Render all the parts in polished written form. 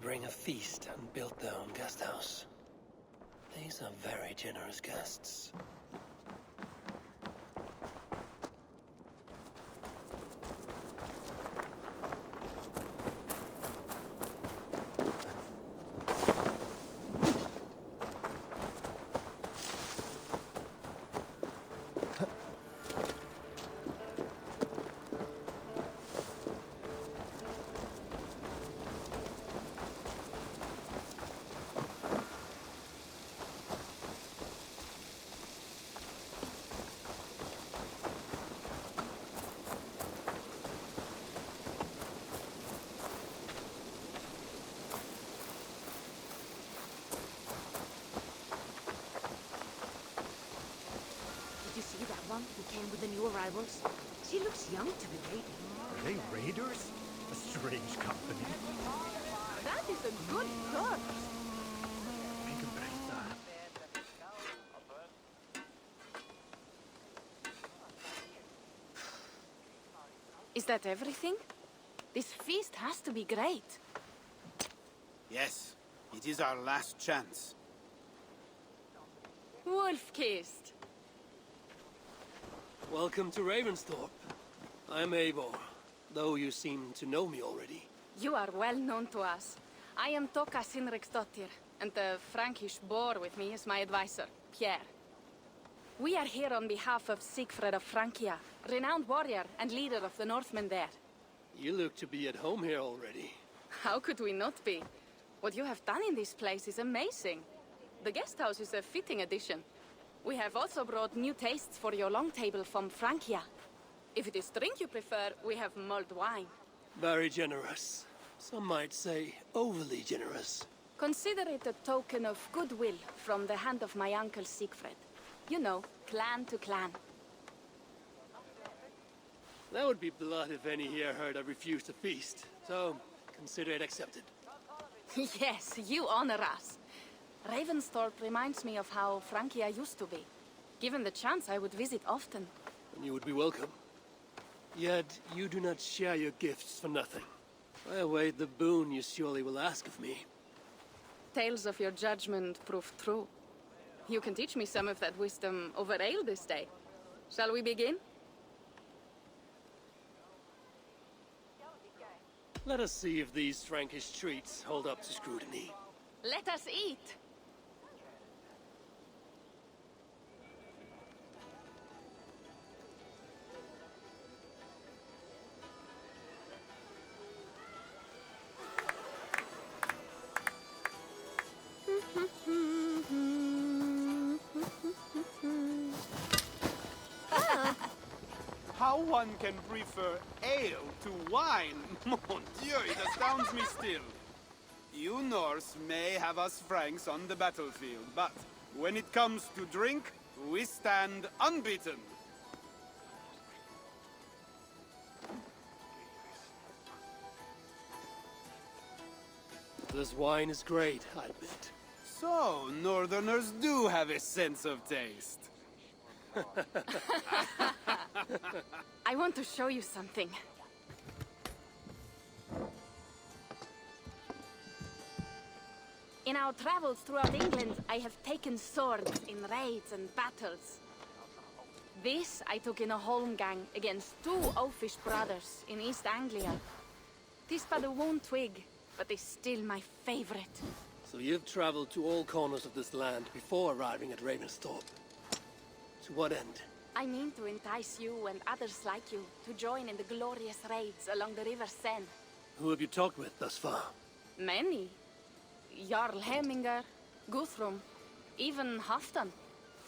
bring a feast and built their own guest house. These are very generous guests. Who came with the new arrivals? She looks young to be raiding. Are they raiders? A strange company. That is a good corpse. Think about that. Is that everything? This feast has to be great. Yes, it is our last chance. Wolf-kissed. Welcome to Ravensthorpe. I'm Eivor, though you seem to know me already. You are well known to us. I am Toka Sinriksdottir, and the Frankish boar with me is my advisor, Pierre. We are here on behalf of Sigfred of Francia, renowned warrior and leader of the Northmen there. You look to be at home here already. How could we not be? What you have done in this place is amazing. The guest house is a fitting addition. We have also brought new tastes for your long table from Francia. If it is drink you prefer, we have mulled wine. Very generous. Some might say overly generous. Consider it a token of goodwill from the hand of my uncle Sigfred. You know, clan to clan. That would be blood if any here heard I refused to feast. So, consider it accepted. Yes, you honor us. Ravensthorpe reminds me of how Francia used to be. Given the chance, I would visit often. And you would be welcome. Yet, you do not share your gifts for nothing. I await the boon you surely will ask of me. Tales of your judgment proved true. You can teach me some of that wisdom over ale this day. Shall we begin? Let us see if these Frankish treats hold up to scrutiny. Let us eat! How one can prefer ale to wine? Mon Dieu, it astounds me still. You Norse may have us Franks on the battlefield, but when it comes to drink, we stand unbeaten. This wine is great, I admit. So, Northerners do have a sense of taste. I want to show you something. In our travels throughout England, I have taken swords in raids and battles. This I took in a holmgang against two oafish brothers in East Anglia. Tis but a worn twig, but is still my favorite. So you've traveled to all corners of this land before arriving at Ravensthorpe. To what end? I mean to entice you and others like you to join in the glorious raids along the River Seine. Who have you talked with thus far? Many. Jarl Hemminger, Guthrum, even Halfdan.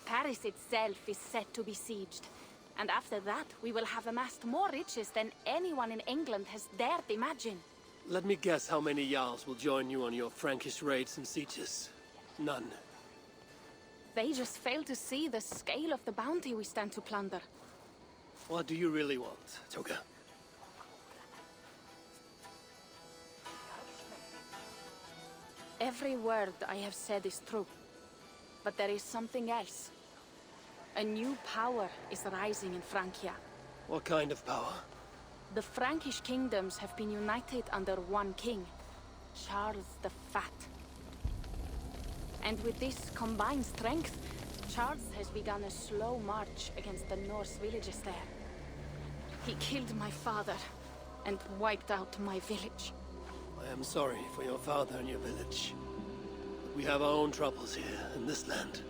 Paris itself is set to be besieged. And after that, we will have amassed more riches than anyone in England has dared imagine. Let me guess how many Jarls will join you on your Frankish raids and sieges. None. They just fail to see the scale of the bounty we stand to plunder. What do you really want, Toga? Every word I have said is true. But there is something else. A new power is rising in Francia. What kind of power? The Frankish kingdoms have been united under one king. Charles the Fat. And with this combined strength, Charles has begun a slow march against the Norse villages there. He killed my father and wiped out my village. I am sorry for your father and your village. But we have our own troubles here in this land.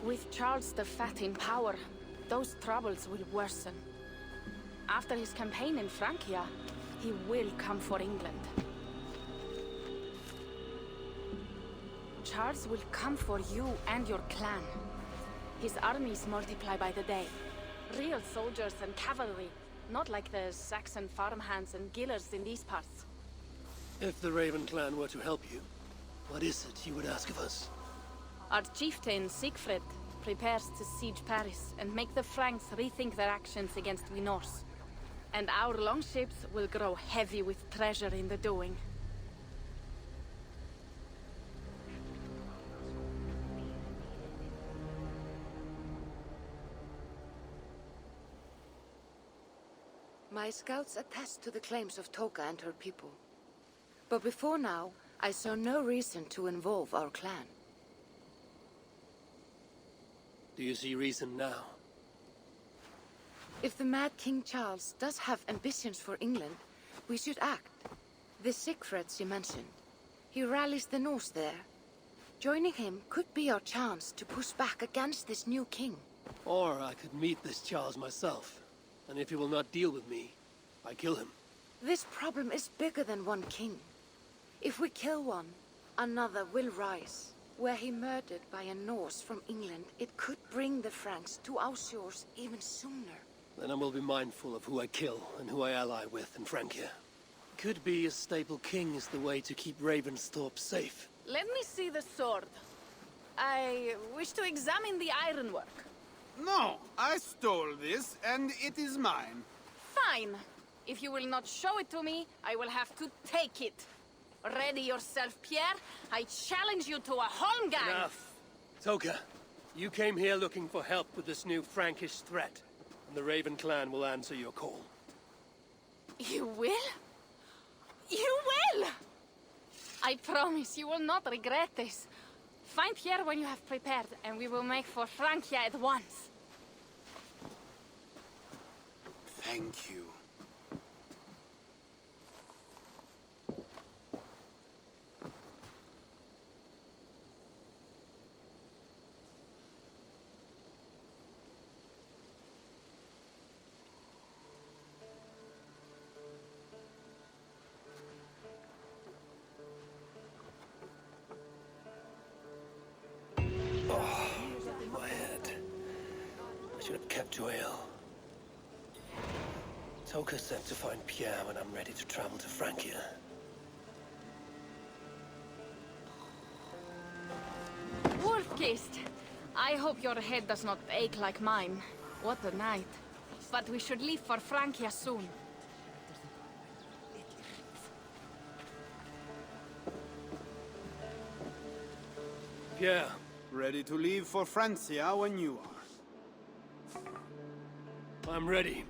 With Charles the Fat in power, those troubles will worsen. After his campaign in Francia, he will come for England. Charles will come for you and your clan. His armies multiply by the day. Real soldiers and cavalry, not like the Saxon farmhands and gillers in these parts. If the Raven clan were to help you, what is it you would ask of us? Our chieftain, Siegfried, prepares to siege Paris and make the Franks rethink their actions against the Norse. And our longships will grow heavy with treasure in the doing. My scouts attest to the claims of Toka and her people. But before now, I saw no reason to involve our clan. Do you see reason now? If the Mad King Charles does have ambitions for England, we should act. The Siegfried you mentioned, he rallies the Norse there. Joining him could be our chance to push back against this new king. Or I could meet this Charles myself. And if he will not deal with me, I kill him. This problem is bigger than one king. If we kill one, another will rise. Were he murdered by a Norse from England, it could bring the Franks to our shores even sooner. Then I will be mindful of who I kill and who I ally with in Francia. Could be a stable king is the way to keep Ravensthorpe safe. Let me see the sword. I wish to examine the ironwork. No, I stole this, and it is mine. Fine. If you will not show it to me, I will have to take it. Ready yourself, Pierre. I challenge you to a holmgang. Enough. Toka, you came here looking for help with this new Frankish threat. And the Raven clan will answer your call. You will? You will! I promise you will not regret this. Find Pierre when you have prepared, and we will make for Francia at once. Thank you. My head. I should have kept to ale. Toka said to find Pierre when I'm ready to travel to Francia. Wolf-kissed. I hope your head does not ache like mine. What a night. But we should leave for Francia soon. Pierre, Ready to leave for Francia when you are. I'm ready.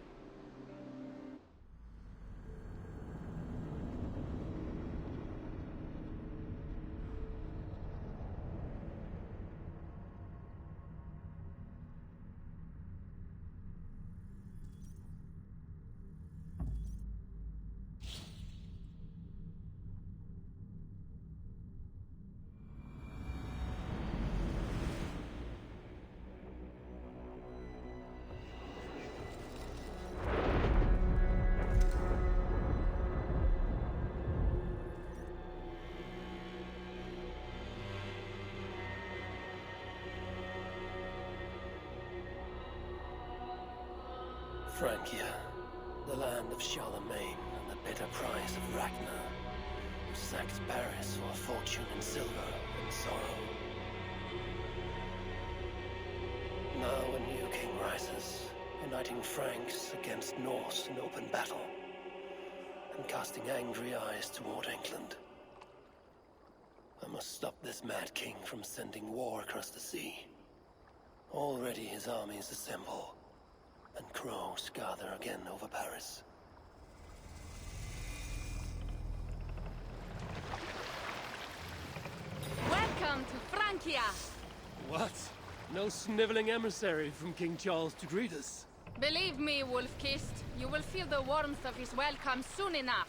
Francia, the land of Charlemagne and the bitter prize of Ragnar, who sacked Paris for a fortune in silver and sorrow. Now a new king rises, uniting Franks against Norse in open battle, and casting angry eyes toward England. I must stop this mad king from sending war across the sea. Already his armies assemble, and crows gather again over Paris. Welcome to Francia! What? No sniveling emissary from King Charles to greet us? Believe me, Wolf-Kissed, you will feel the warmth of his welcome soon enough.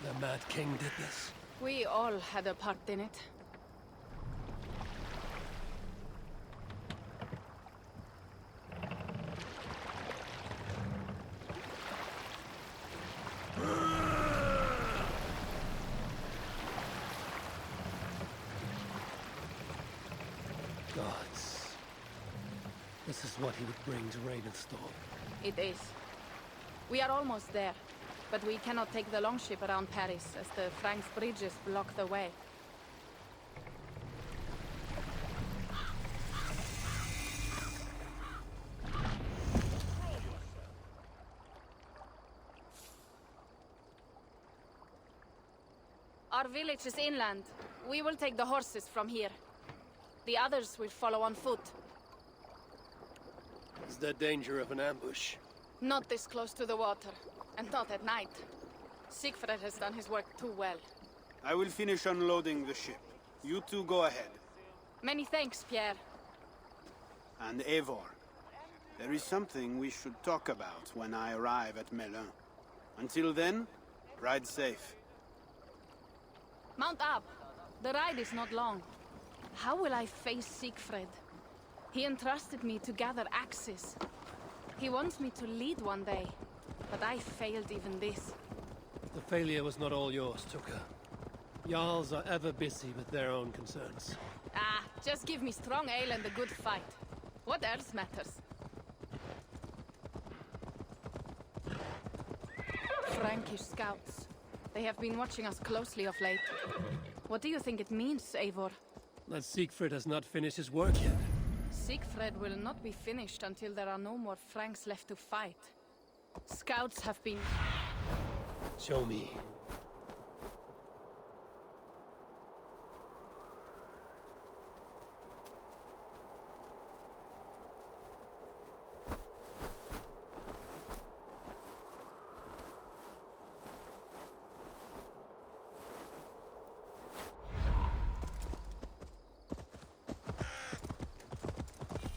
The Mad King did this. We all had a part in it. Gods. This is what he would bring to Ravensthorpe. It is. We are almost there, but we cannot take the longship around Paris as the Franks bridges block the way. Our village is inland. We will take the horses from here. The others will follow on foot. Is there danger of an ambush? Not this close to the water, and not at night. Siegfried has done his work too well. I will finish unloading the ship. You two go ahead. Many thanks, Pierre. And Eivor, there is something we should talk about when I arrive at Melun. Until then, ride safe. Mount up. The ride is not long. How will I face Siegfried? He entrusted me to gather axes. He wants me to lead one day, but I failed even this. The failure was not all yours, Tuka. Jarls are ever busy with their own concerns. Ah, just give me strong ale and a good fight. What else matters? Frankish scouts. They have been watching us closely of late. What do you think it means, Eivor? That Siegfried has not finished his work yet. Siegfried will not be finished until there are no more Franks left to fight. Scouts have been... Show me.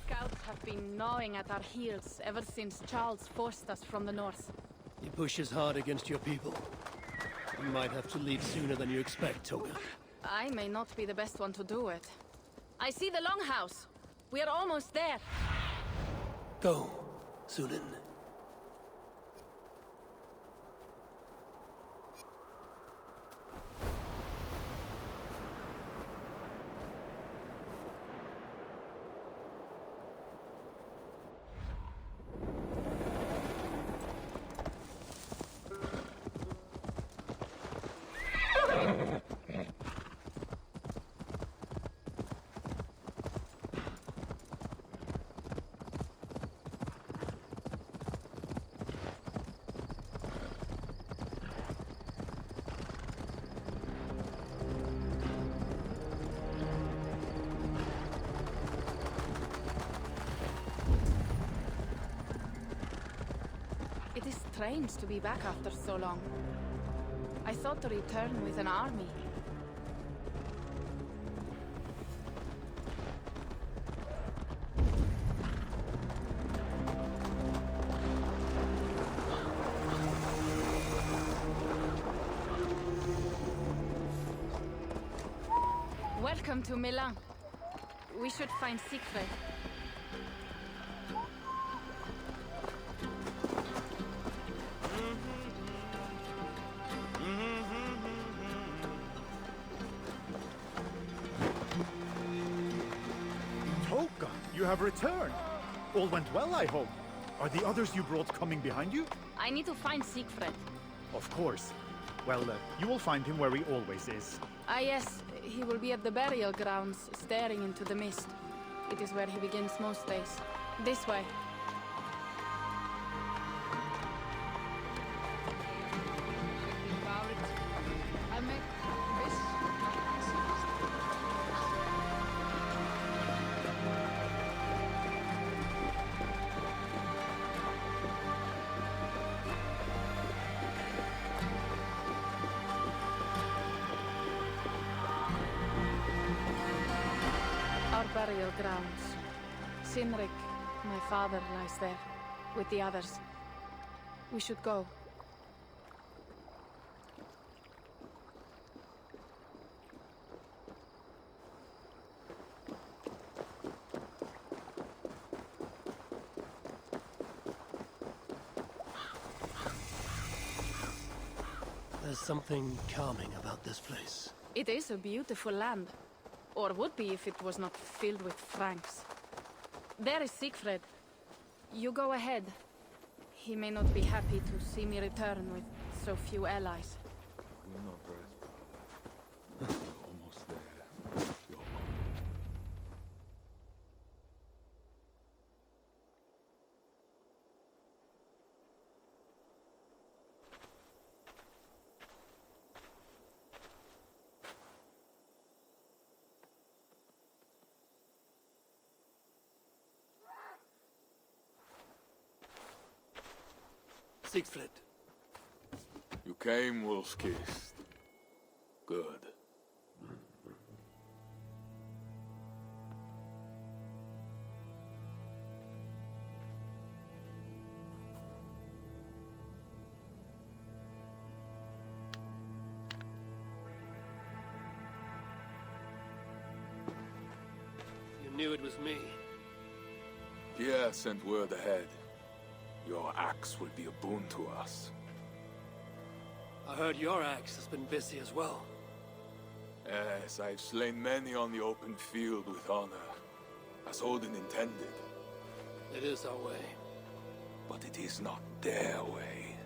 Scouts have been gnawing at our heels ever since Charles forced us from the north. He pushes hard against your people. You might have to leave sooner than you expect, Toga. I may not be the best one to do it. I see the longhouse. We are almost there. Go, Sunan. It is strange to be back after so long. I thought to return with an army. Welcome to Milan. We should find Siegfried. Toka, you have returned. All went well, I hope. Are the others you brought coming behind you? I need to find Siegfried. Of course. Well, you will find him where he always is. Ah yes, he will be at the burial grounds, staring into the mist. It is where he begins most days. This way. burial grounds. Sinrik, my father, lies there, with the others. We should go. There's something calming about this place. It is a beautiful land. Or would be if it was not filled with Franks. There is Siegfried. You go ahead. He may not be happy to see me return with so few allies. We're not rest, brother. We're almost there. You're on. Siegfried. You came, wolf-kissed. Good. You knew it was me. Pierre sent word ahead. Your axe will be a boon to us. I heard your axe has been busy as well. Yes, I've slain many on the open field with honor, as Odin intended. It is our way. But it is not their way.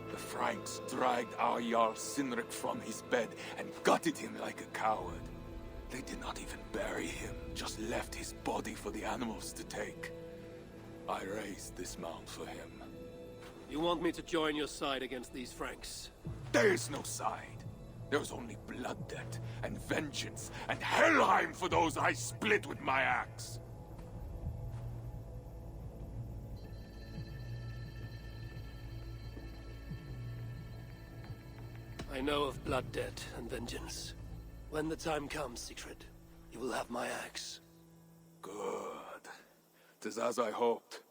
The Franks dragged our Jarl Sinrik from his bed and gutted him like a coward. They did not even bury him, just left his body for the animals to take. I raised this mound for him. You want me to join your side against these Franks? There is no side. There is only blood debt, and vengeance, and Helheim for those I split with my axe. I know of blood debt and vengeance. When the time comes, Siegfried, you will have my axe. Good. 'Tis as I hoped.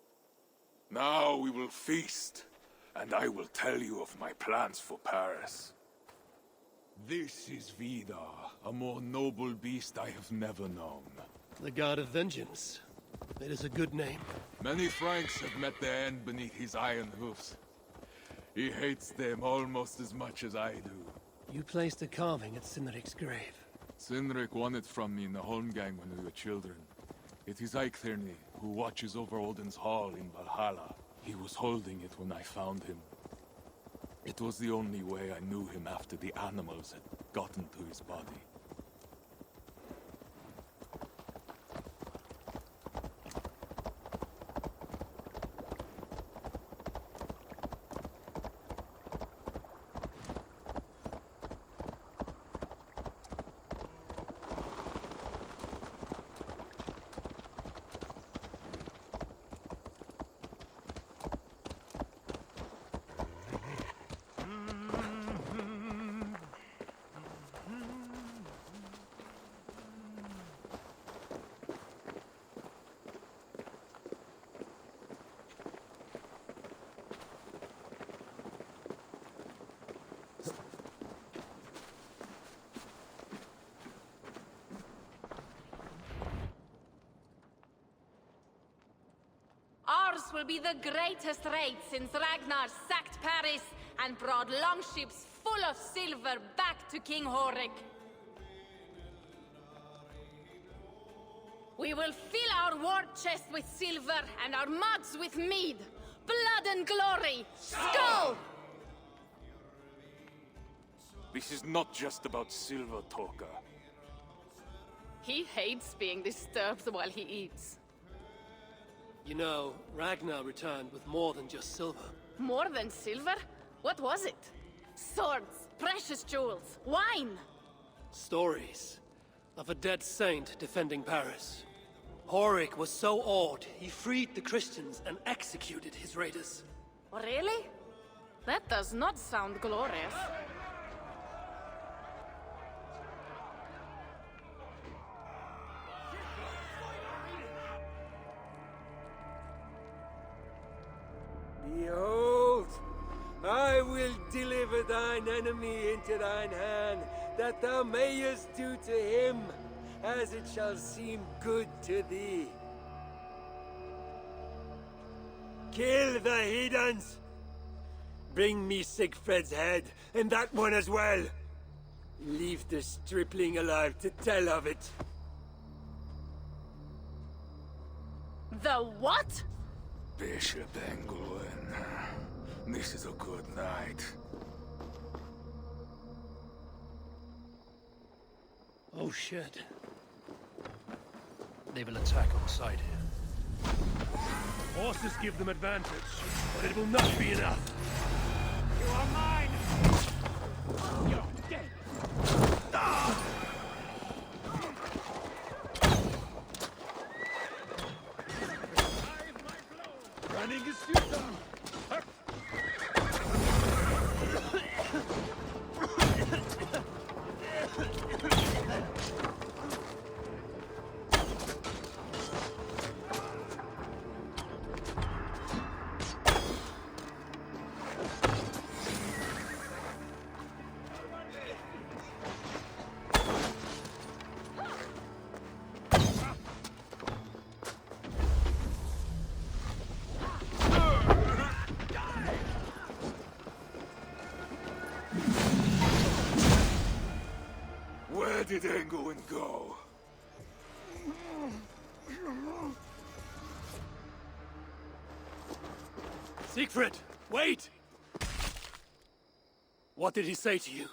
Now we will feast, and I will tell you of my plans for Paris. This is Vidar, a more noble beast I have never known. The God of Vengeance. It is a good name. Many Franks have met their end beneath his iron hoofs. He hates them almost as much as I do. You placed a carving at Sinrik's grave. Sinrik won it from me in the Holmgang when we were children. It is Eiktherni, who watches over Odin's hall in Valhalla. He was holding it when I found him. It was the only way I knew him after the animals had gotten to his body. Ours will be the greatest raid since Ragnar sacked Paris and brought longships full of silver back to King Horik. We will fill our war chest with silver and our mugs with mead. Blood and glory! Skull! This is not just about silver, Torka. He hates being disturbed while he eats. You know, Ragnar returned with more than just silver. More than silver? What was it? Swords, precious jewels, wine! Stories of a dead saint defending Paris. Horik was so awed, he freed the Christians and executed his raiders. Really? That does not sound glorious. thine enemy into thine hand, that thou mayest do to him as it shall seem good to thee. Kill the heathens! Bring me Sigfred's head, and that one as well! Leave the stripling alive to tell of it. The what? Bishop Engelwin, this is a good night. Oh shit. They will attack on sight here. Horses give them advantage, but it will not be enough. You are mine! You're dead! Running is futile! Where did Engelwin go? Siegfried, wait! What did he say to you?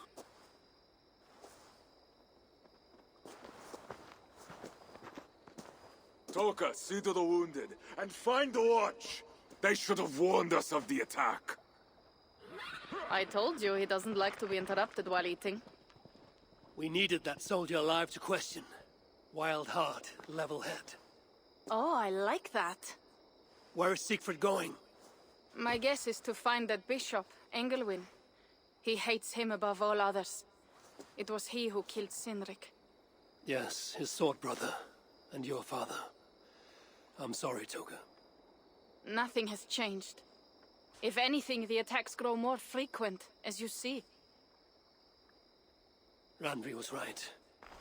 Toka, see to the wounded, and find the watch! They should have warned us of the attack. I told you he doesn't like to be interrupted while eating. We needed that soldier alive to question. Wild heart, level head. Oh, I like that. Where is Siegfried going? My guess is to find that bishop, Engelwin. He hates him above all others. It was he who killed Sinrik. Yes, his sword brother. And your father. I'm sorry, Toga. Nothing has changed. If anything, the attacks grow more frequent, as you see. Randvi was right.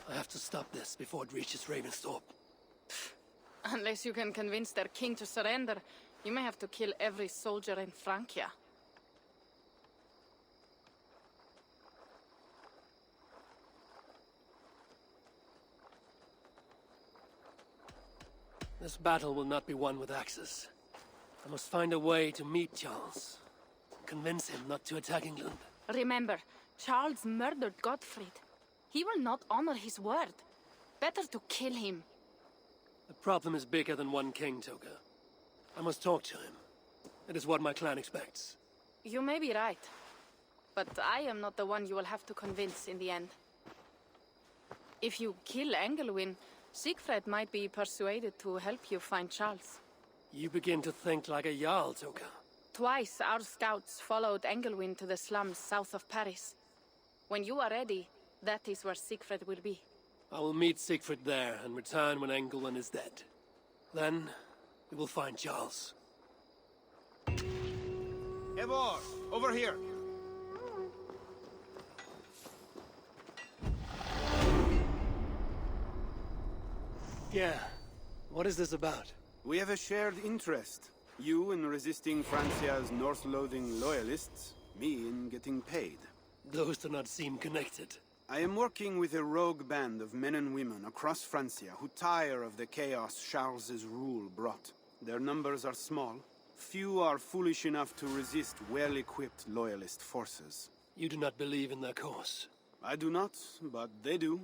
I have to stop this before it reaches Ravensthorpe. Unless you can convince their king to surrender, you may have to kill every soldier in Francia. This battle will not be won with axes. I must find a way to meet Charles. Convince him not to attack England. Remember, Charles murdered Gottfried. He will not honor his word. Better to kill him. The problem is bigger than one king, Toga. I must talk to him. It is what my clan expects. You may be right. But I am not the one you will have to convince in the end. If you kill Engelwin, Siegfried might be persuaded to help you find Charles. You begin to think like a Jarl, Toga. Twice our scouts followed Engelwin to the slums south of Paris. When you are ready, that is where Siegfried will be. I will meet Siegfried there and return when Engelwin is dead. Then, we will find Charles. Eivor, over here! Yeah, what is this about? We have a shared interest. You in resisting Francia's North-loathing loyalists, me in getting paid. Those do not seem connected. I am working with a rogue band of men and women across Francia who tire of the chaos Charles's rule brought. Their numbers are small. Few are foolish enough to resist well-equipped loyalist forces. You do not believe in their cause. I do not, but they do.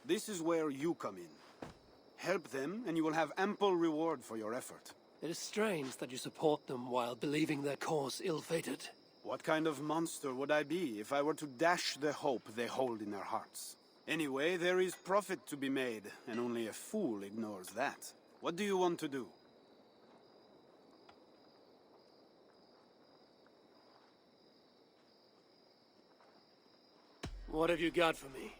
This is where you come in. Help them, and you will have ample reward for your effort. It is strange that you support them while believing their cause ill-fated. What kind of monster would I be if I were to dash the hope they hold in their hearts? Anyway, there is profit to be made, and only a fool ignores that. What do you want to do? What have you got for me?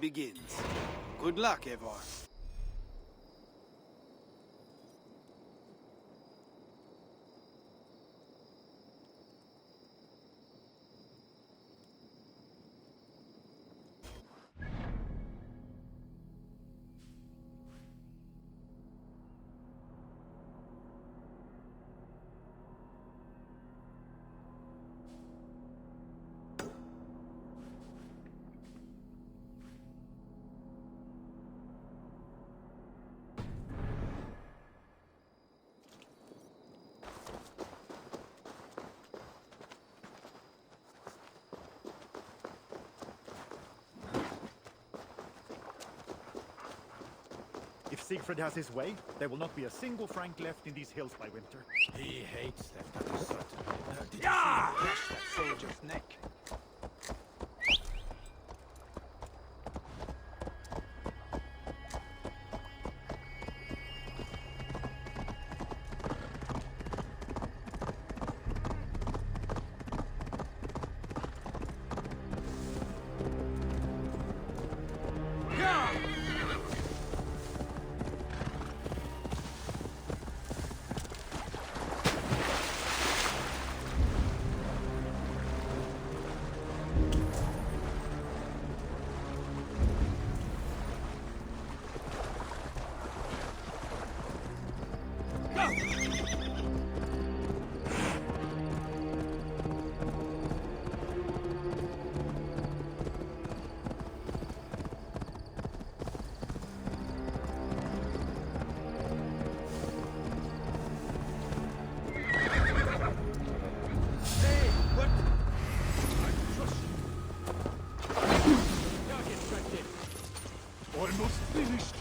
begins. Good luck, Eivor. If Siegfried has his way, there will not be a single Frank left in these hills by winter. He hates them, that is certain. Did you see him crush that soldier's neck? Almost finished.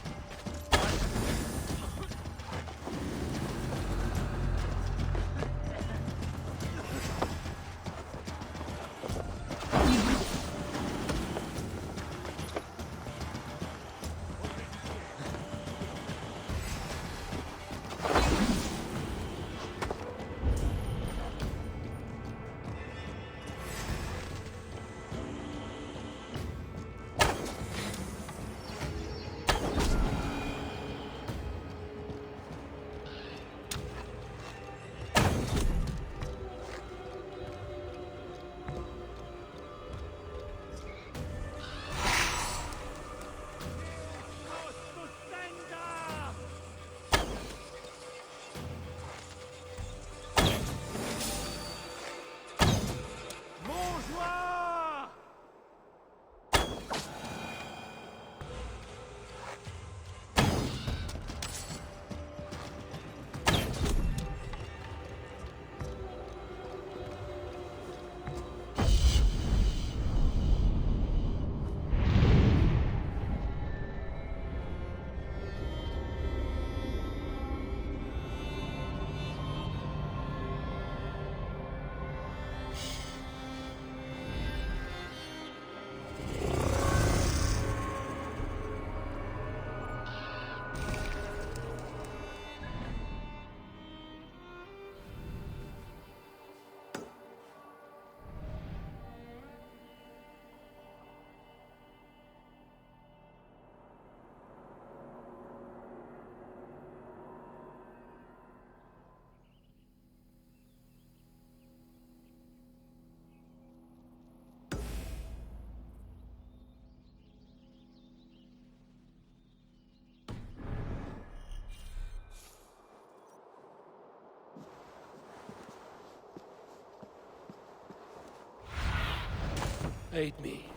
Aid me.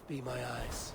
Be my eyes.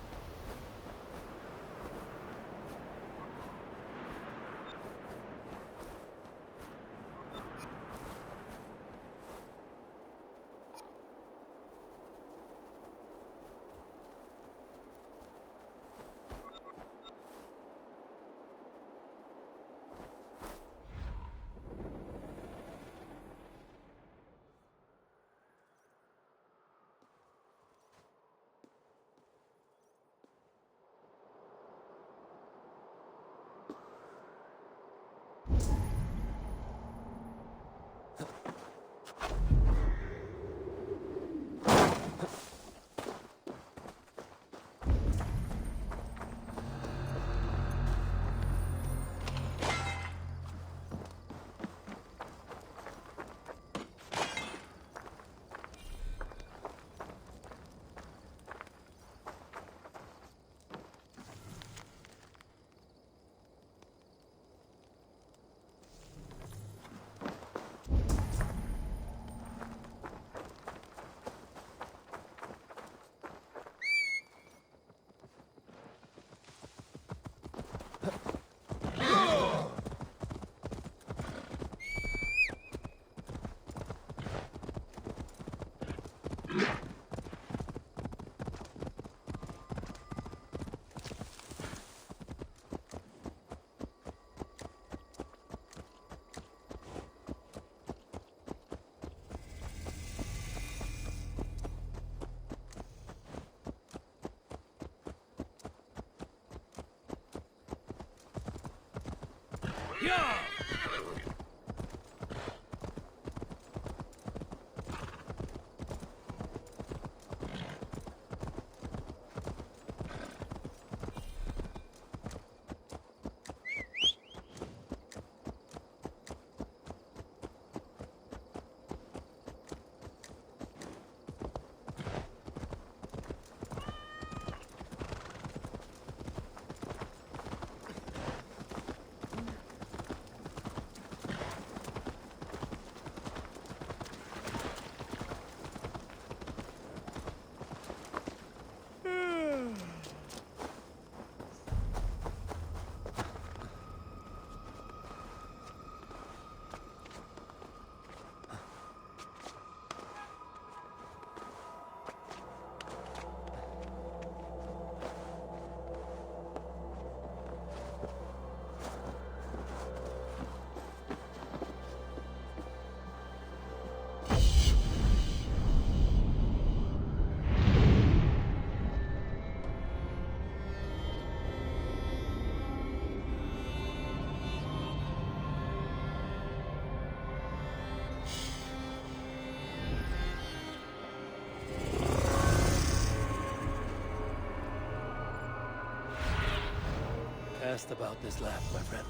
Cast about this land, my friend.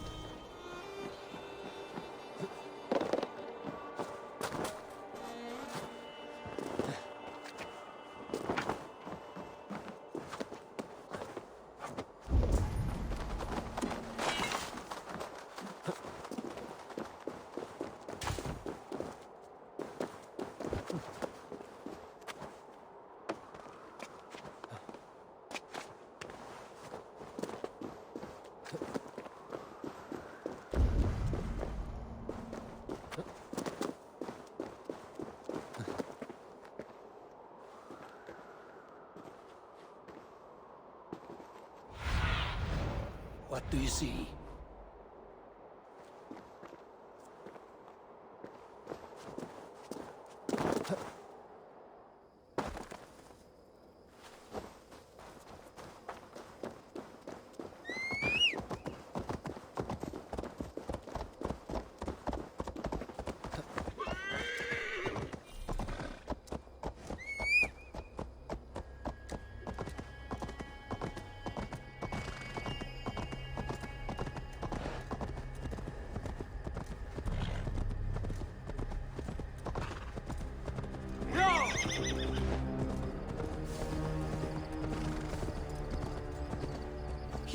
What do you see?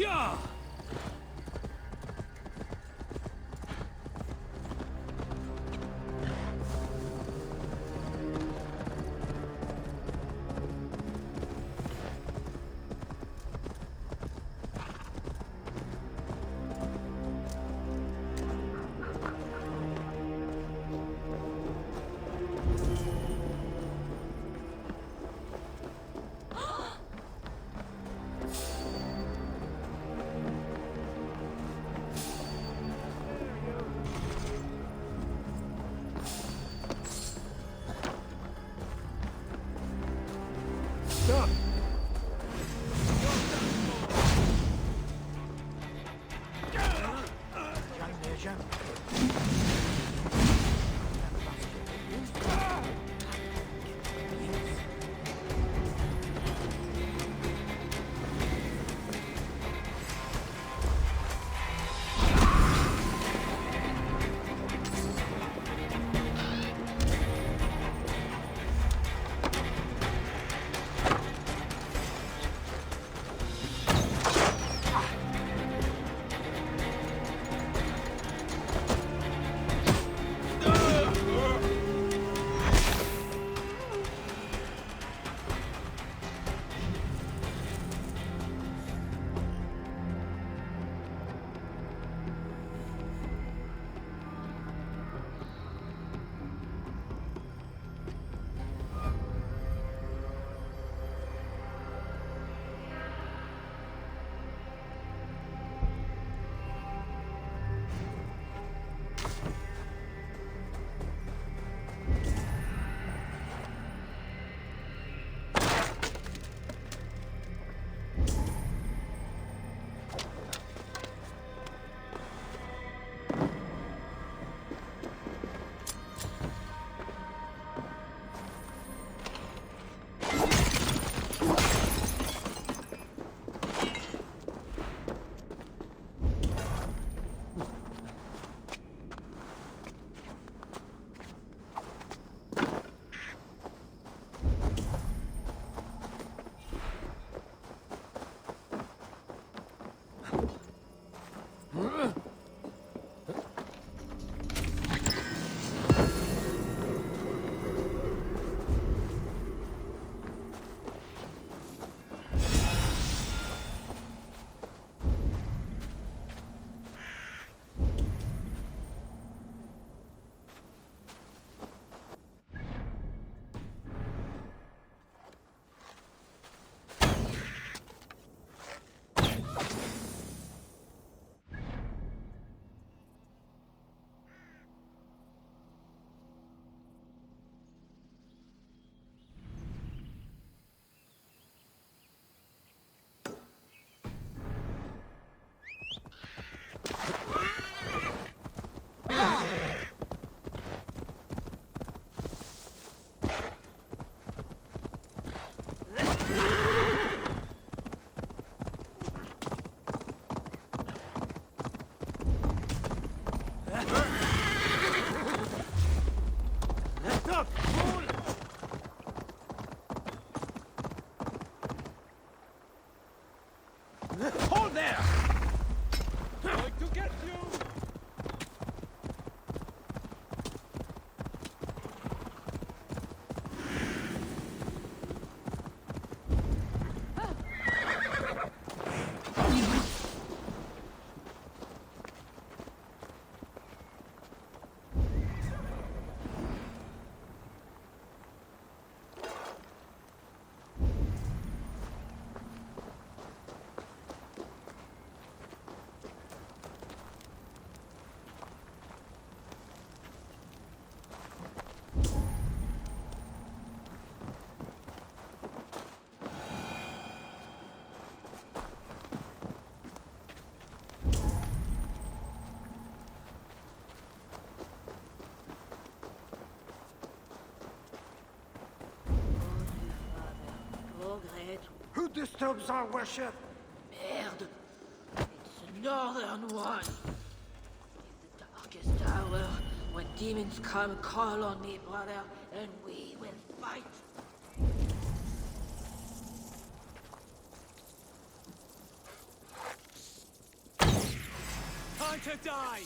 Yeah! Stop! disturbs our worship. Merde. It's the northern one. In the darkest hour, when demons come, call on me, brother, and we will fight. Time to die!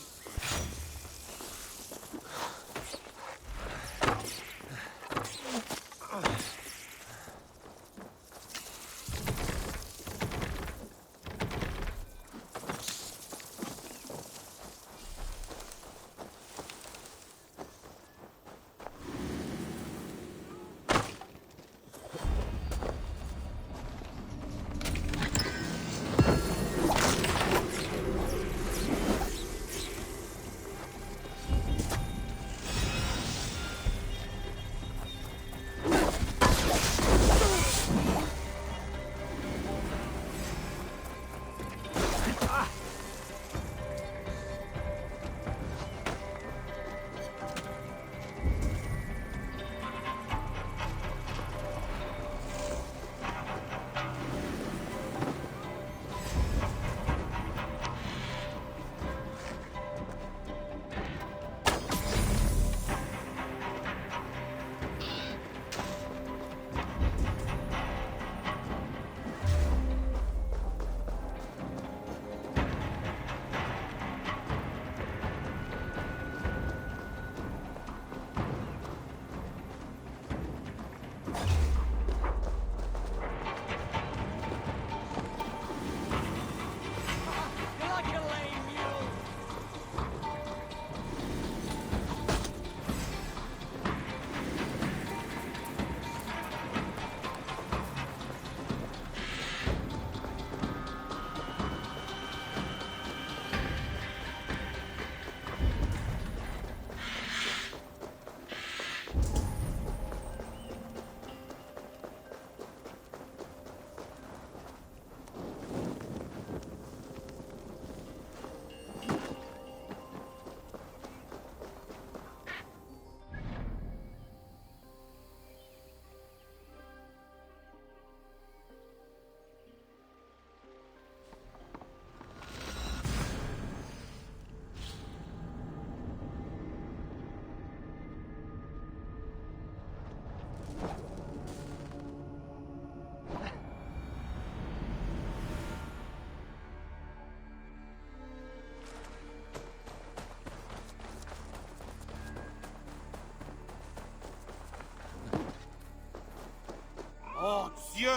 Oh, Dieu!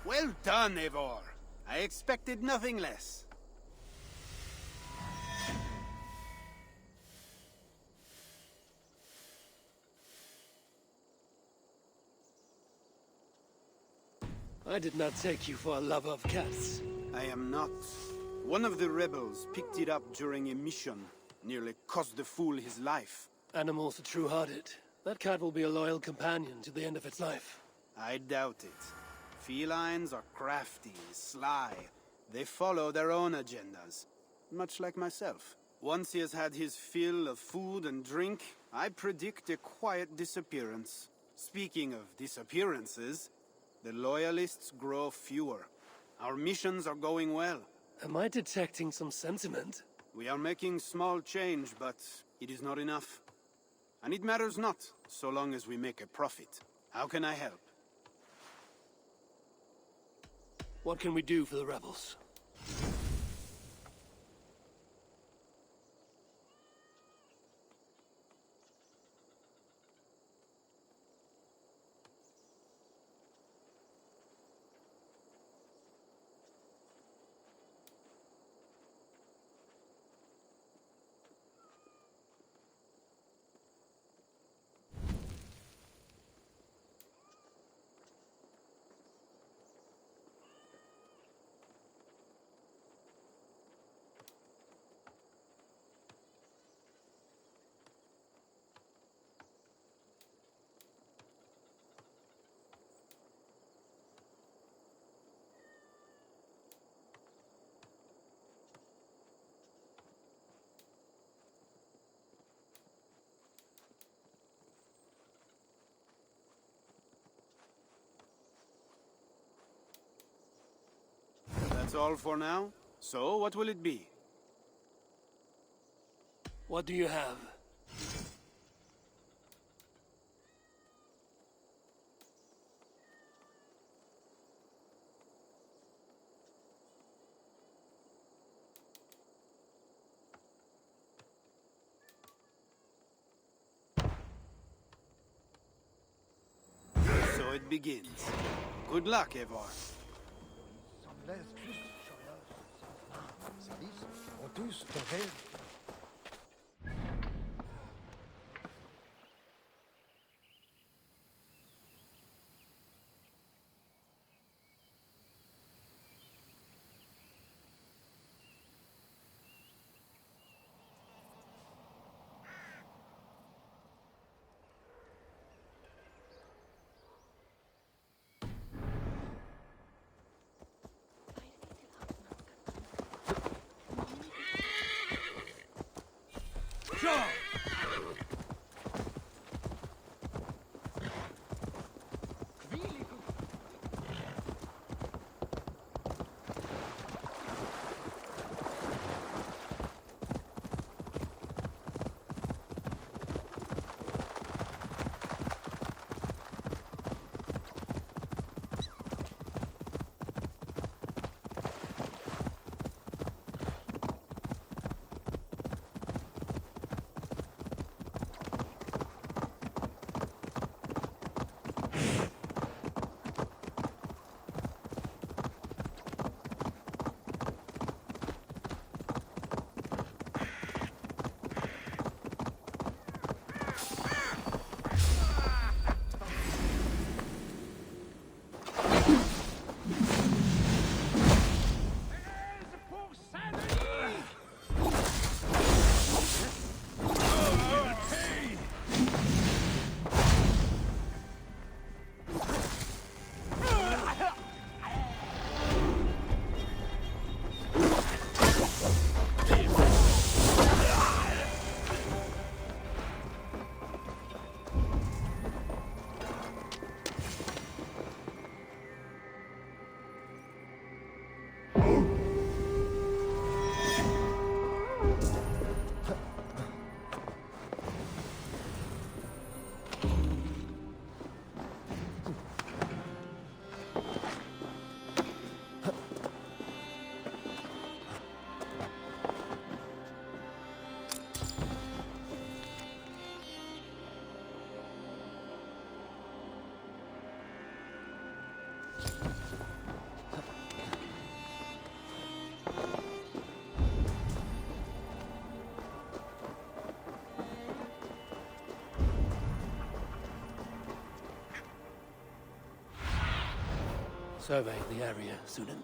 Well done, Eivor. I expected nothing less. I did not take you for a lover of cats. I am not. One of the rebels picked it up during a mission. Nearly cost the fool his life. Animals are true-hearted. That cat will be a loyal companion to the end of its life. I doubt it. Felines are crafty, sly. They follow their own agendas. Much like myself. Once he has had his fill of food and drink, I predict a quiet disappearance. Speaking of disappearances, the loyalists grow fewer. Our missions are going well. Am I detecting some sentiment? We are making small change, but it is not enough. And it matters not, so long as we make a profit. How can I help? What can we do for the rebels? all for now. So, what will it be? What do you have? So it begins. Good luck, Eivor. Survey the area, Sunan.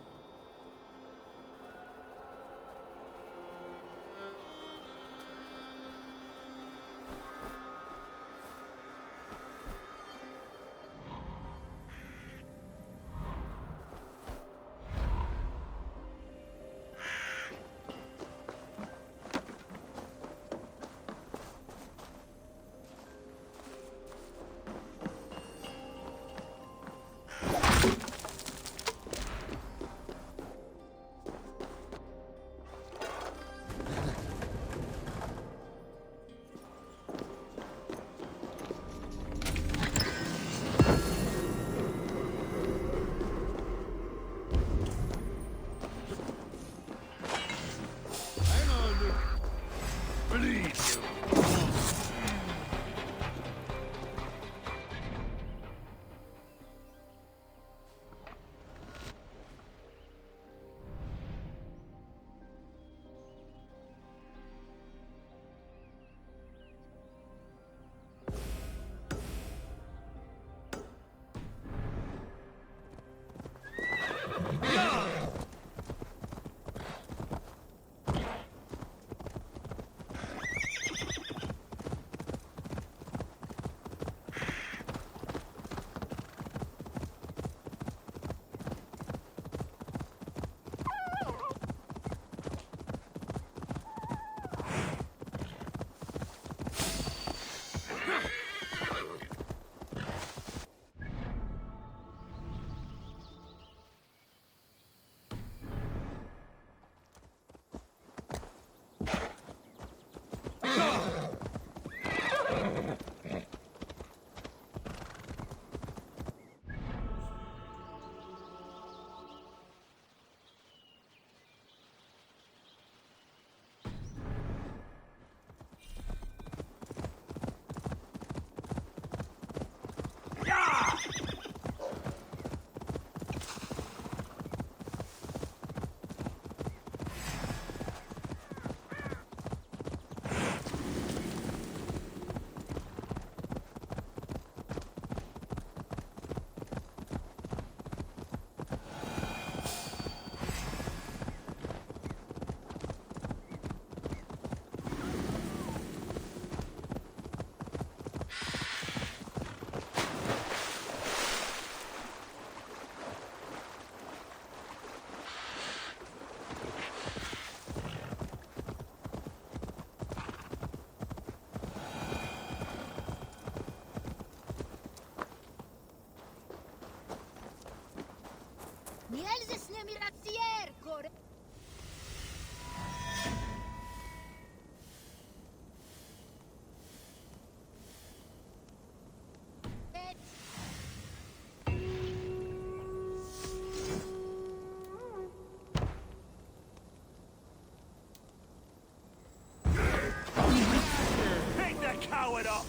it up!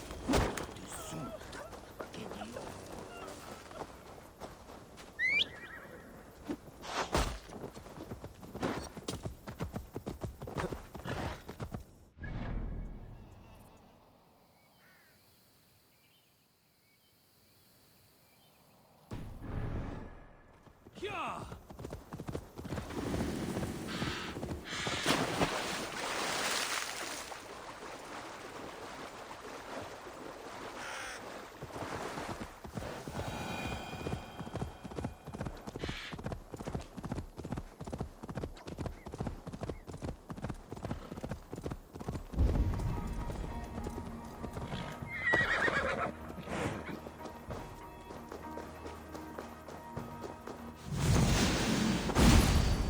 Yeah!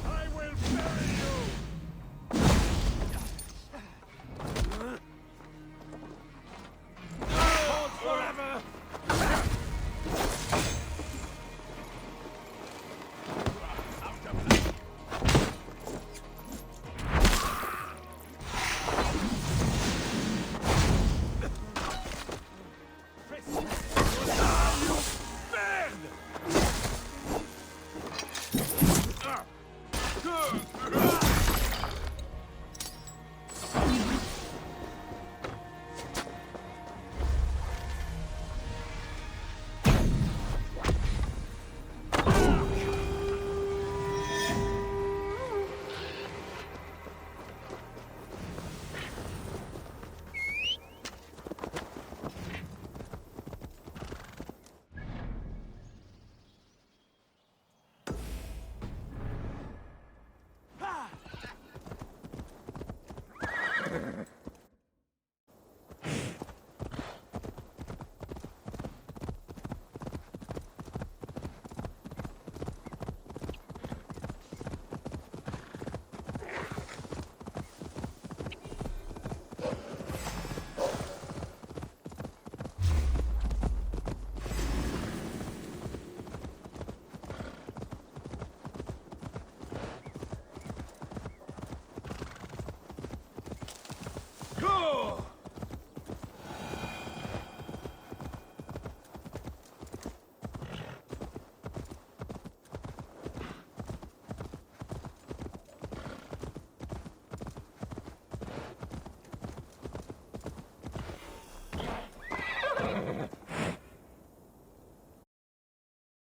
I will bury you! Hold forever!